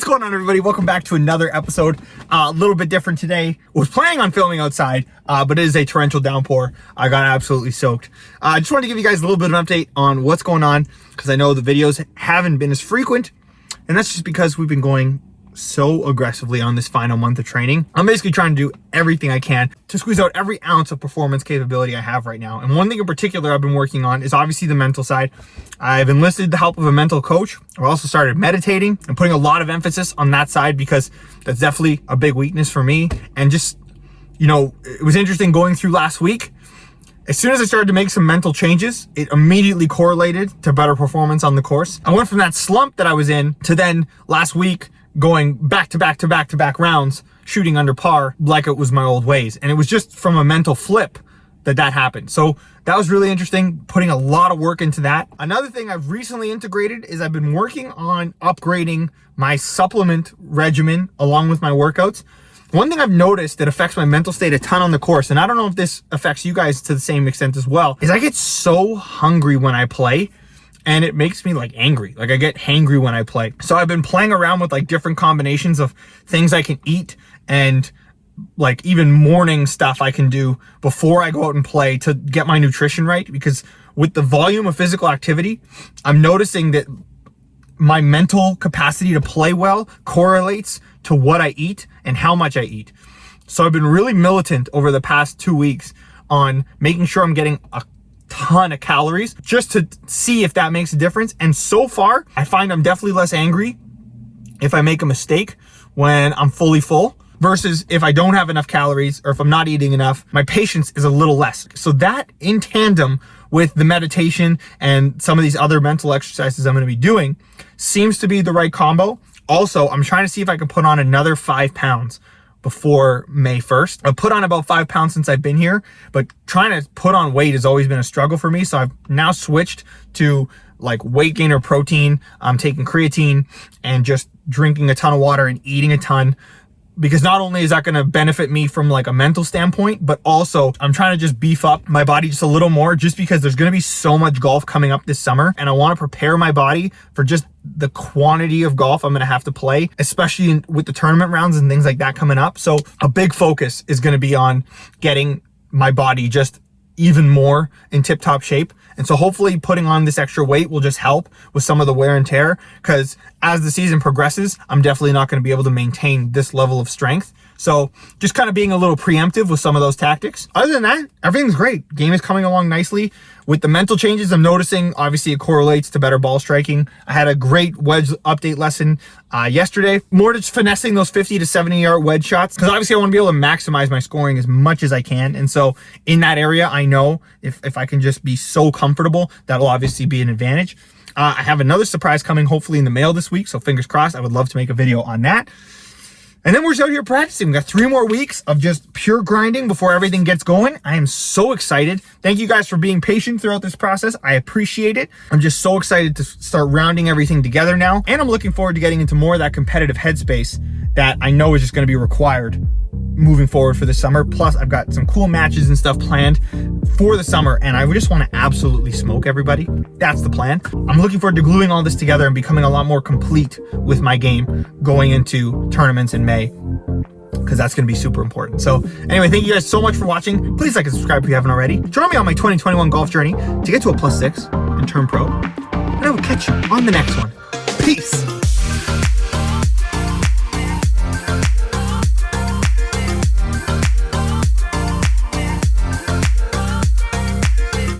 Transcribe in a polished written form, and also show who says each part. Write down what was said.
Speaker 1: going on, everybody? Welcome back to another episode. A little bit different today. Was planning on filming outside, but it is a torrential downpour. I got absolutely soaked. I just wanted to give you guys a little bit of an update on what's going on, because I know the videos haven't been as frequent, and that's just because we've been going so aggressively on this final month of training. I'm basically trying to do everything I can to squeeze out every ounce of performance capability I have right now. And one thing in particular I've been working on is obviously the mental side. I've enlisted the help of a mental coach. I've also started meditating and putting a lot of emphasis on that side, because that's definitely a big weakness for me. And just, you know, it was interesting going through last week. As soon as I started to make some mental changes, it immediately correlated to better performance on the course. I went from that slump that I was in to then last week going back to back rounds, shooting under par like it was my old ways. And it was just from a mental flip that happened. So that was really interesting, putting a lot of work into that. Another thing I've recently integrated is I've been working on upgrading my supplement regimen along with my workouts. One thing I've noticed that affects my mental state a ton on the course, and I don't know if this affects you guys to the same extent as well, is I get so hungry when I play. And it makes me like angry. Like I get hangry when I play. So I've been playing around with like different combinations of things I can eat, and like even morning stuff I can do before I go out and play to get my nutrition right. Because with the volume of physical activity, I'm noticing that my mental capacity to play well correlates to what I eat and how much I eat. So I've been really militant over the past 2 weeks on making sure I'm getting a ton of calories just to see if that makes a difference. And so far, I find I'm definitely less angry if I make a mistake when I'm fully full, versus if I don't have enough calories or if I'm not eating enough, my patience is a little less. So that, in tandem with the meditation and some of these other mental exercises I'm going to be doing, seems to be the right combo. Also, I'm trying to see if I can put on another 5 pounds before May 1st. I've put on about 5 pounds since I've been here, but trying to put on weight has always been a struggle for me. So I've now switched to like weight gainer protein. I'm taking creatine and just drinking a ton of water and eating a ton, because not only is that going to benefit me from like a mental standpoint, but also I'm trying to just beef up my body just a little more, just because there's going to be so much golf coming up this summer, and I want to prepare my body for just the quantity of golf I'm going to have to play, especially with the tournament rounds and things like that coming up. So a big focus is going to be on getting my body just even more in tip-top shape. And so hopefully putting on this extra weight will just help with some of the wear and tear, because as the season progresses, I'm definitely not going to be able to maintain this level of strength. So just kind of being a little preemptive with some of those tactics. Other than that, everything's great. Game is coming along nicely. With the mental changes I'm noticing, obviously it correlates to better ball striking. I had a great wedge update lesson yesterday, more just finessing those 50 to 70 yard wedge shots, because obviously I want to be able to maximize my scoring as much as I can. And so in that area, I know if I can just be so comfortable, that'll obviously be an advantage. I have another surprise coming hopefully in the mail this week, so fingers crossed. I would love to make a video on that. And then we're just out here practicing. We got 3 more weeks of just pure grinding before everything gets going. I am so excited. Thank you guys for being patient throughout this process. I appreciate it. I'm just so excited to start rounding everything together now. And I'm looking forward to getting into more of that competitive headspace that I know is just going to be required moving forward for the summer. Plus, I've got some cool matches and stuff planned for the summer, and I just want to absolutely smoke everybody. That's the plan. I'm looking forward to gluing all this together and becoming a lot more complete with my game going into tournaments in May, because that's going to be super important. So anyway, thank you guys so much for watching. Please like and subscribe if you haven't already. Join me on my 2021 golf journey to get to a +6 and turn pro, and I will catch you on the next one. Peace.